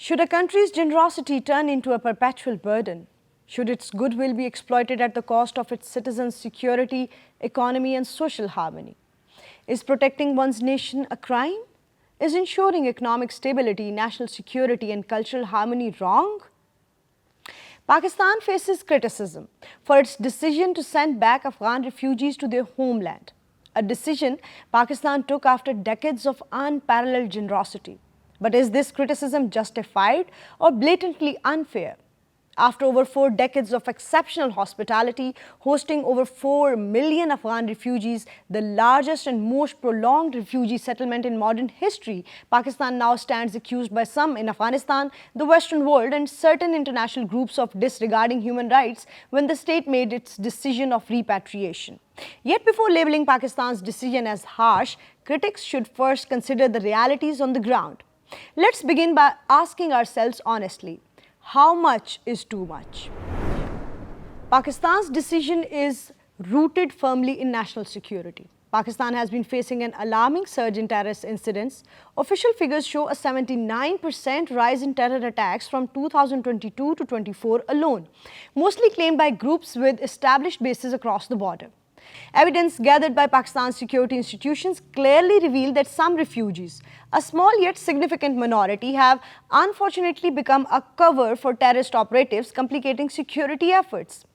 Should a country's generosity turn into a perpetual burden? Should its goodwill be exploited at the cost of its citizens' security, economy, and social harmony? Is protecting one's nation a crime? Is ensuring economic stability, national security, and cultural harmony wrong? Pakistan faces criticism for its decision to send back Afghan refugees to their homeland, a decision Pakistan took after decades of unparalleled generosity. But is this criticism justified or blatantly unfair? After over 4 decades of exceptional hospitality, hosting over 4 million Afghan refugees, the largest and most prolonged refugee settlement in modern history, Pakistan now stands accused by some in Afghanistan, the Western world, and certain international groups of disregarding human rights when the state made its decision of repatriation. Yet before labeling Pakistan's decision as harsh, critics should first consider the realities on the ground. Let's begin by asking ourselves honestly, how much is too much? Pakistan's decision is rooted firmly in national security. Pakistan has been facing an alarming surge in terrorist incidents. Official figures show a 79% rise in terror attacks from 2022 to 24 alone, mostly claimed by groups with established bases across the border. Evidence gathered by Pakistan's security institutions clearly reveal that some refugees, a small yet significant minority, have unfortunately become a cover for terrorist operatives, complicating security efforts.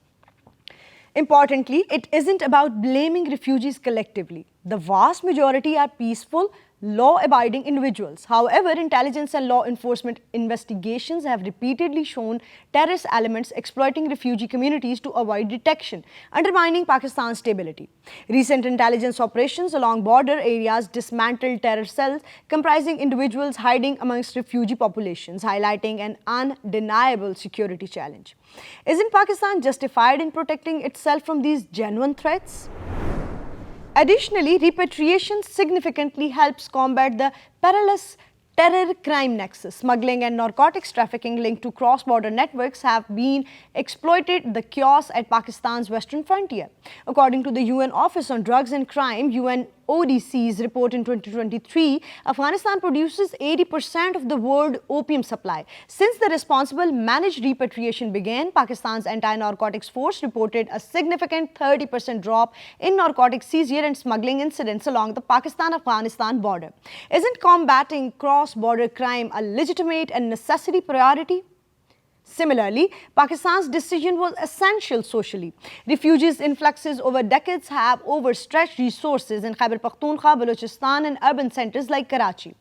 Importantly, it isn't about blaming refugees collectively. The vast majority are peaceful, law-abiding individuals. However, intelligence and law enforcement investigations have repeatedly shown terrorist elements exploiting refugee communities to avoid detection, undermining Pakistan's stability. Recent intelligence operations along border areas dismantled terror cells comprising individuals hiding amongst refugee populations, highlighting an undeniable security challenge. Isn't Pakistan justified in protecting itself from these genuine threats? Additionally, repatriation significantly helps combat the perilous terror crime nexus. Smuggling and narcotics trafficking linked to cross-border networks have been exploited the chaos at Pakistan's western frontier. According to the UN Office on Drugs and Crime, UNODC's report in 2023, Afghanistan produces 80% of the world opium supply. Since the responsible managed repatriation began, Pakistan's anti-narcotics force reported a significant 30% drop in narcotic seizure and smuggling incidents along the Pakistan-Afghanistan border. Isn't combating cross-border crime a legitimate and necessary priority? Similarly, Pakistan's decision was essential socially. Refugees influxes over decades have overstretched resources in Khyber Pakhtunkhwa, Balochistan, and urban centers like Karachi.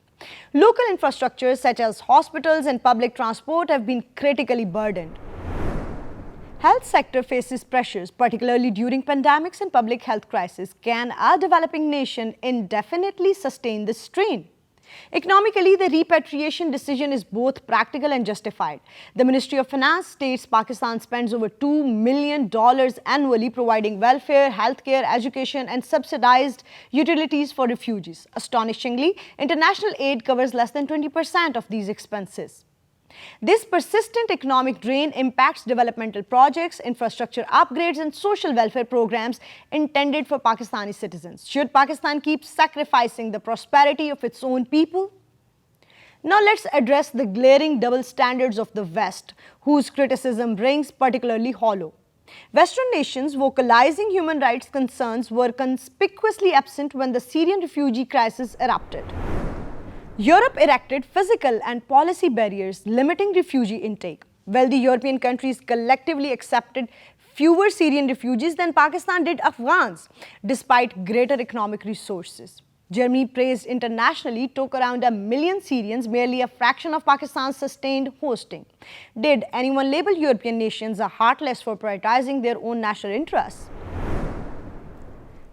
Local infrastructures such as hospitals and public transport have been critically burdened. Health sector faces pressures, particularly during pandemics and public health crises. Can a developing nation indefinitely sustain this strain? Economically, the repatriation decision is both practical and justified. The Ministry of Finance states Pakistan spends over $2 million annually providing welfare, healthcare, education, and subsidized utilities for refugees. Astonishingly, international aid covers less than 20% of these expenses. This persistent economic drain impacts developmental projects, infrastructure upgrades, and social welfare programs intended for Pakistani citizens. Should Pakistan keep sacrificing the prosperity of its own people? Now let's address the glaring double standards of the West, whose criticism rings particularly hollow. Western nations vocalizing human rights concerns were conspicuously absent when the Syrian refugee crisis erupted. Europe erected physical and policy barriers limiting refugee intake. While the European countries collectively accepted fewer Syrian refugees than Pakistan did Afghans, despite greater economic resources. Germany, praised internationally, took around 1 million Syrians, merely a fraction of Pakistan's sustained hosting. Did anyone label European nations as heartless for prioritizing their own national interests?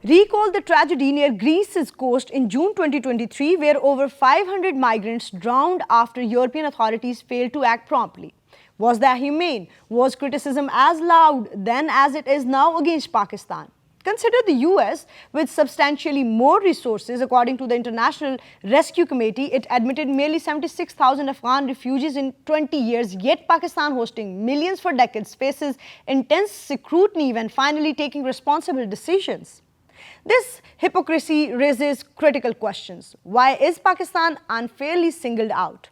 Recall the tragedy near Greece's coast in June 2023, where over 500 migrants drowned after European authorities failed to act promptly. Was that humane? Was criticism as loud then as it is now against Pakistan? Consider the US, with substantially more resources. According to the International Rescue Committee, it admitted merely 76,000 Afghan refugees in 20 years, yet Pakistan, hosting millions for decades, faces intense scrutiny when finally taking responsible decisions. This hypocrisy raises critical questions. Why is Pakistan unfairly singled out?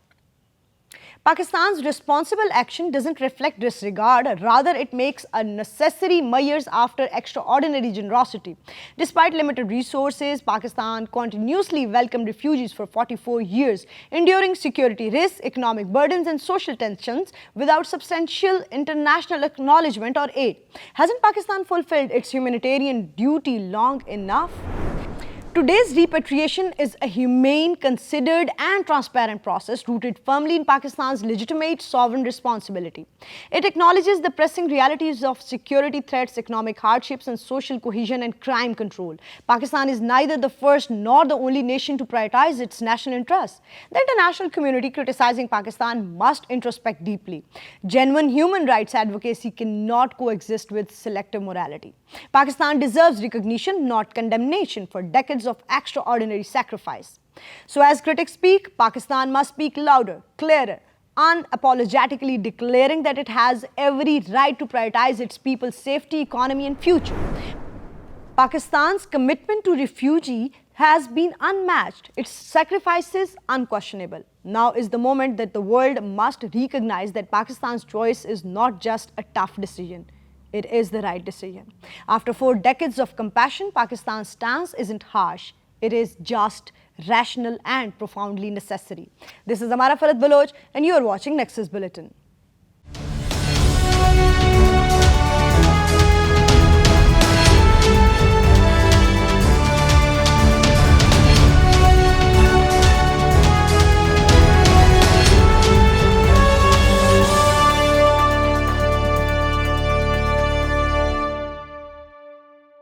Pakistan's responsible action doesn't reflect disregard, rather it makes a necessary measures after extraordinary generosity. Despite limited resources, Pakistan continuously welcomed refugees for 44 years, enduring security risks, economic burdens and social tensions without substantial international acknowledgement or aid. Hasn't Pakistan fulfilled its humanitarian duty long enough? Today's repatriation is a humane, considered and transparent process rooted firmly in Pakistan's legitimate sovereign responsibility. It acknowledges the pressing realities of security threats, economic hardships and social cohesion and crime control. Pakistan is neither the first nor the only nation to prioritize its national interests. The international community criticizing Pakistan must introspect deeply. Genuine human rights advocacy cannot coexist with selective morality. Pakistan deserves recognition, not condemnation, for decades of extraordinary sacrifice. So as critics speak, Pakistan must speak louder, clearer, unapologetically declaring that it has every right to prioritize its people's safety, economy and future. Pakistan's commitment to refugee has been unmatched, its sacrifices unquestionable. Now is the moment that the world must recognize that Pakistan's choice is not just a tough decision. It is the right decision. After 4 decades of compassion, Pakistan's stance isn't harsh. It is just, rational and profoundly necessary. This is Amara Farad Baloch and you are watching Nexus Bulletin.